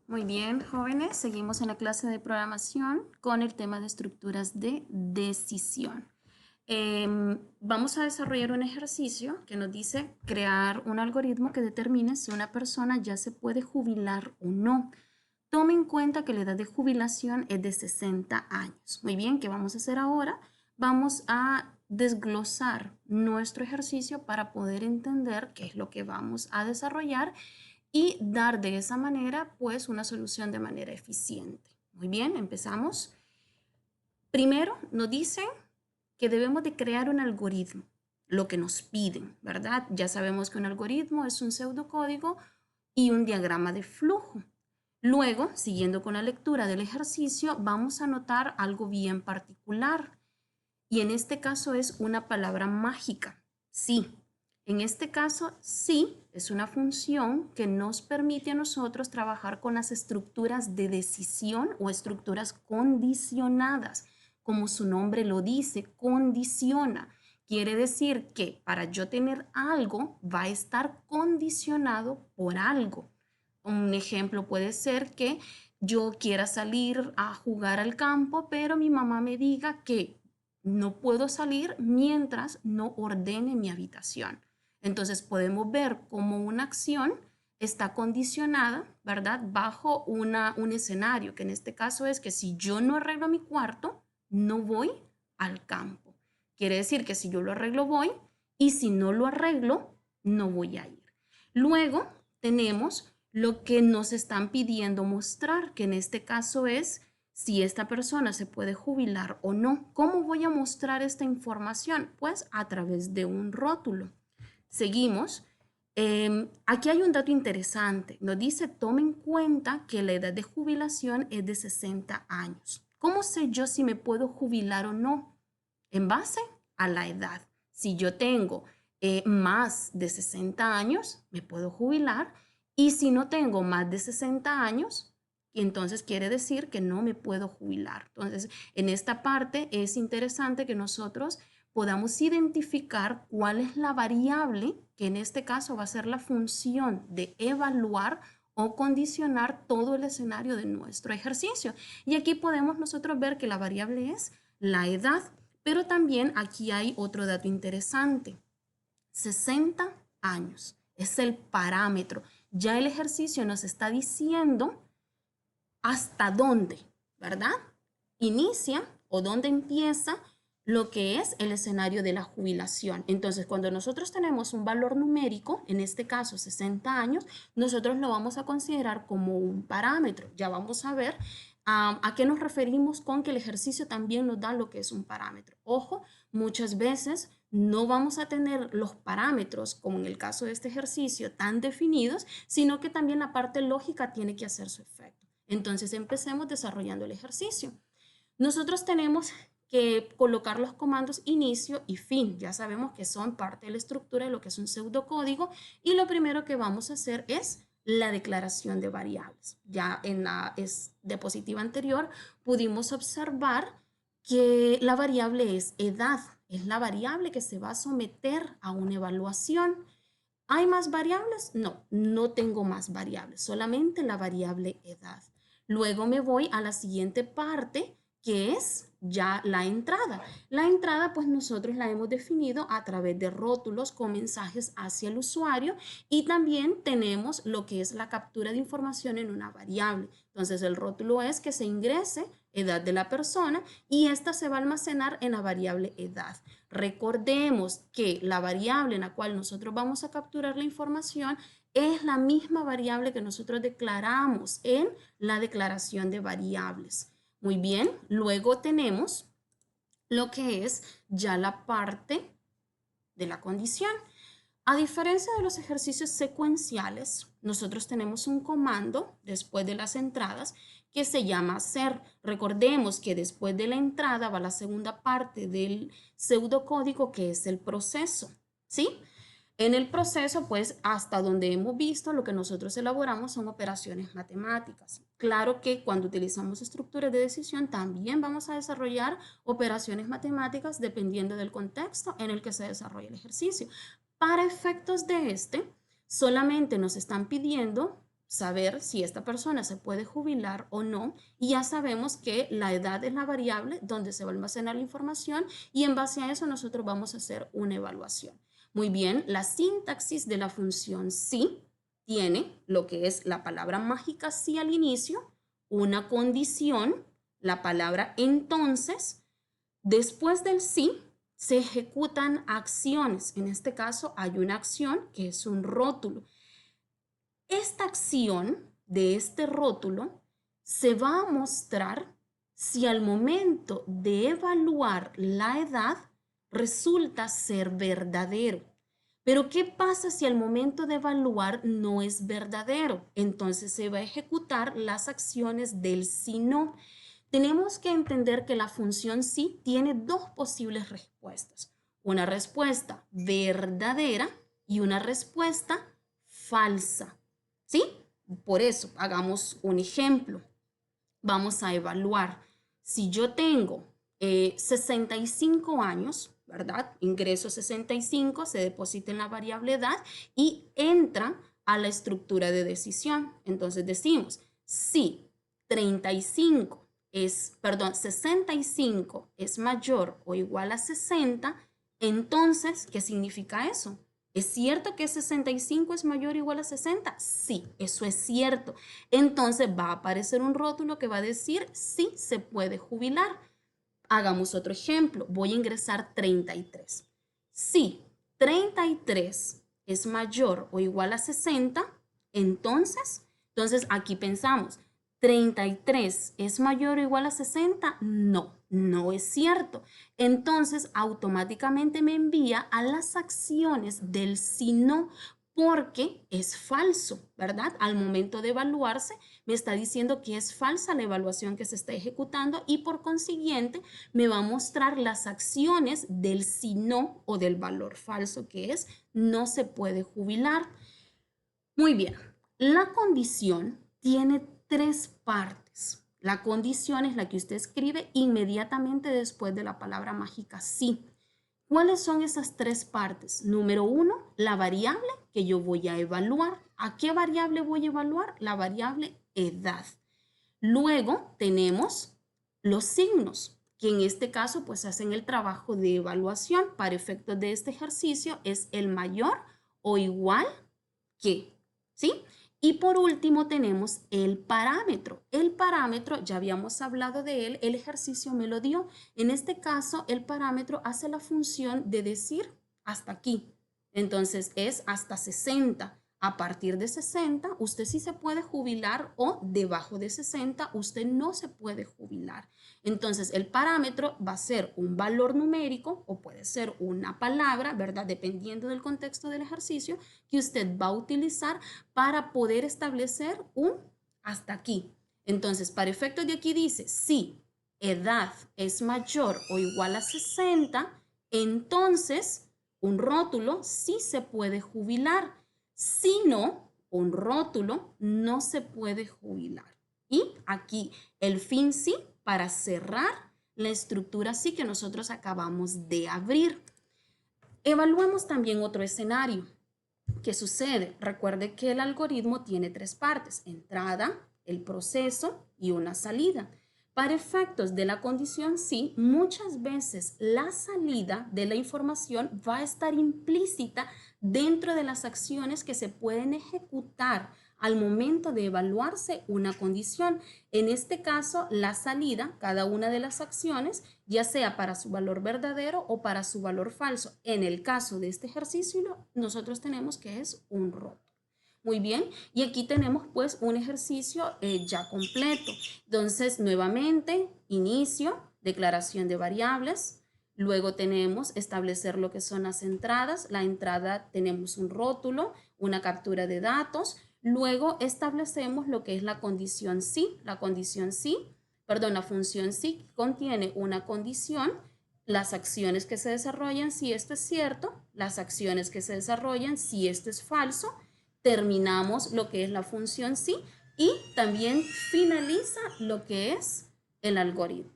Muy bien, jóvenes, seguimos en la clase de programación con el tema de estructuras de decisión. Vamos a desarrollar un ejercicio que nos dice crear un algoritmo que determine si una persona ya se puede jubilar o no. Tome en cuenta que la edad de jubilación es de 60 años. Muy bien, ¿qué vamos a hacer ahora? Vamos a desglosar nuestro ejercicio para poder entender qué es lo que vamos a desarrollar y dar de esa manera pues una solución de manera eficiente. Muy bien, empezamos. Primero nos dicen que debemos de crear un algoritmo, lo que nos piden, ¿verdad? Ya sabemos que un algoritmo es un pseudocódigo y un diagrama de flujo. Luego, siguiendo con la lectura del ejercicio, vamos a notar algo bien particular y en este caso es una palabra mágica, sí. En este caso, sí es una función que nos permite a nosotros trabajar con las estructuras de decisión o estructuras condicionadas. Como su nombre lo dice, condiciona. Quiere decir que para yo tener algo va a estar condicionado por algo. Un ejemplo puede ser que yo quiera salir a jugar al campo, pero mi mamá me diga que no puedo salir mientras no ordene mi habitación. Entonces podemos ver cómo una acción está condicionada, ¿verdad? Bajo un escenario, que en este caso es que si yo no arreglo mi cuarto, no voy al campo. Quiere decir que si yo lo arreglo, voy, y si no lo arreglo, no voy a ir. Luego tenemos lo que nos están pidiendo mostrar, que en este caso es si esta persona se puede jubilar o no. ¿Cómo voy a mostrar esta información? Pues a través de un rótulo. Seguimos. Aquí hay un dato interesante. Nos dice, tome en cuenta que la edad de jubilación es de 60 años. ¿Cómo sé yo si me puedo jubilar o no? En base a la edad. Si yo tengo más de 60 años, me puedo jubilar. Y si no tengo más de 60 años, entonces quiere decir que no me puedo jubilar. Entonces, en esta parte es interesante que nosotros podamos identificar cuál es la variable que en este caso va a ser la función de evaluar o condicionar todo el escenario de nuestro ejercicio. Y aquí podemos nosotros ver que la variable es la edad, pero también aquí hay otro dato interesante. 60 años es el parámetro. Ya el ejercicio nos está diciendo hasta dónde, ¿verdad? Inicia o dónde empieza lo que es el escenario de la jubilación. Entonces, cuando nosotros tenemos un valor numérico, en este caso 60 años, nosotros lo vamos a considerar como un parámetro. Ya vamos a ver a qué nos referimos con que el ejercicio también nos da lo que es un parámetro. Ojo, muchas veces no vamos a tener los parámetros, como en el caso de este ejercicio, tan definidos, sino que también la parte lógica tiene que hacer su efecto. Entonces empecemos desarrollando el ejercicio. Nosotros tenemos que colocar los comandos inicio y fin. Ya sabemos que son parte de la estructura de lo que es un pseudocódigo y lo primero que vamos a hacer es la declaración de variables. Ya en la diapositiva anterior pudimos observar que la variable es edad, es la variable que se va a someter a una evaluación. ¿Hay más variables? No, no tengo más variables, solamente la variable edad. Luego me voy a la siguiente parte, que es ya la entrada. La entrada, pues nosotros la hemos definido a través de rótulos con mensajes hacia el usuario y también tenemos lo que es la captura de información en una variable. Entonces el rótulo es que se ingrese edad de la persona y esta se va a almacenar en la variable edad. Recordemos que la variable en la cual nosotros vamos a capturar la información es la misma variable que nosotros declaramos en la declaración de variables. Muy bien, luego tenemos lo que es ya la parte de la condición. A diferencia de los ejercicios secuenciales, nosotros tenemos un comando después de las entradas que se llama hacer. Recordemos que después de la entrada va la segunda parte del pseudocódigo que es el proceso, ¿sí? En el proceso, pues, hasta donde hemos visto, lo que nosotros elaboramos son operaciones matemáticas. Claro que cuando utilizamos estructuras de decisión, también vamos a desarrollar operaciones matemáticas dependiendo del contexto en el que se desarrolla el ejercicio. Para efectos de solamente nos están pidiendo saber si esta persona se puede jubilar o no, y ya sabemos que la edad es la variable donde se va a almacenar la información y en base a eso nosotros vamos a hacer una evaluación. Muy bien, la sintaxis de la función sí tiene lo que es la palabra mágica sí al inicio, una condición, la palabra entonces, después del sí se ejecutan acciones. En este caso hay una acción que es un rótulo. Esta acción de este rótulo se va a mostrar si al momento de evaluar la edad resulta ser verdadero. Pero ¿qué pasa si al momento de evaluar no es verdadero? Entonces se va a ejecutar las acciones del si no. Tenemos que entender que la función sí tiene dos posibles respuestas. Una respuesta verdadera y una respuesta falsa. ¿Sí? Por eso, hagamos un ejemplo. Vamos a evaluar. Si yo tengo 65 años, ¿verdad? Ingreso 65, se deposita en la variable edad y entra a la estructura de decisión. Entonces decimos, si 65 es mayor o igual a 60, entonces, ¿qué significa eso? ¿Es cierto que 65 es mayor o igual a 60? Sí, eso es cierto. Entonces va a aparecer un rótulo que va a decir sí se puede jubilar. Hagamos otro ejemplo. Voy a ingresar 33. Si 33 es mayor o igual a 60, entonces aquí pensamos, ¿33 es mayor o igual a 60? No, no es cierto. Entonces automáticamente me envía a las acciones del si no, porque es falso, ¿verdad? Al momento de evaluarse me está diciendo que es falsa la evaluación que se está ejecutando y por consiguiente me va a mostrar las acciones del si no o del valor falso, que es no se puede jubilar. Muy bien, la condición tiene tres partes. La condición es la que usted escribe inmediatamente después de la palabra mágica sí. ¿Cuáles son esas tres partes? Número uno, la variable que yo voy a evaluar. ¿A qué variable voy a evaluar? La variable edad. Luego tenemos los signos, que en este caso pues hacen el trabajo de evaluación. Para efectos de este ejercicio es el mayor o igual que, ¿sí? Y por último tenemos el parámetro. El parámetro, ya habíamos hablado de él, el ejercicio me lo dio. En este caso, el parámetro hace la función de decir hasta aquí. Entonces es hasta 60. A partir de 60, usted sí se puede jubilar o debajo de 60, usted no se puede jubilar. Entonces, el parámetro va a ser un valor numérico o puede ser una palabra, ¿verdad? Dependiendo del contexto del ejercicio que usted va a utilizar para poder establecer un hasta aquí. Entonces, para efectos de aquí dice, si edad es mayor o igual a 60, entonces un rótulo sí se puede jubilar. Si no, un rótulo no se puede jubilar. Y aquí el fin sí para cerrar la estructura sí que nosotros acabamos de abrir. Evaluemos también otro escenario. ¿Qué sucede? Recuerde que el algoritmo tiene tres partes: entrada, el proceso y una salida. Para efectos de la condición sí, muchas veces la salida de la información va a estar implícita dentro de las acciones que se pueden ejecutar al momento de evaluarse una condición. En este caso, la salida, cada una de las acciones, ya sea para su valor verdadero o para su valor falso. En el caso de este ejercicio, nosotros tenemos que es un rótulo. Muy bien, y aquí tenemos pues un ejercicio ya completo. Entonces, nuevamente, inicio, declaración de variables. Luego tenemos establecer lo que son las entradas. La entrada tenemos un rótulo, una captura de datos. Luego establecemos lo que es la condición sí. La función sí contiene una condición, las acciones que se desarrollan si esto es cierto, las acciones que se desarrollan si esto es falso. Terminamos lo que es la función sí y también finaliza lo que es el algoritmo.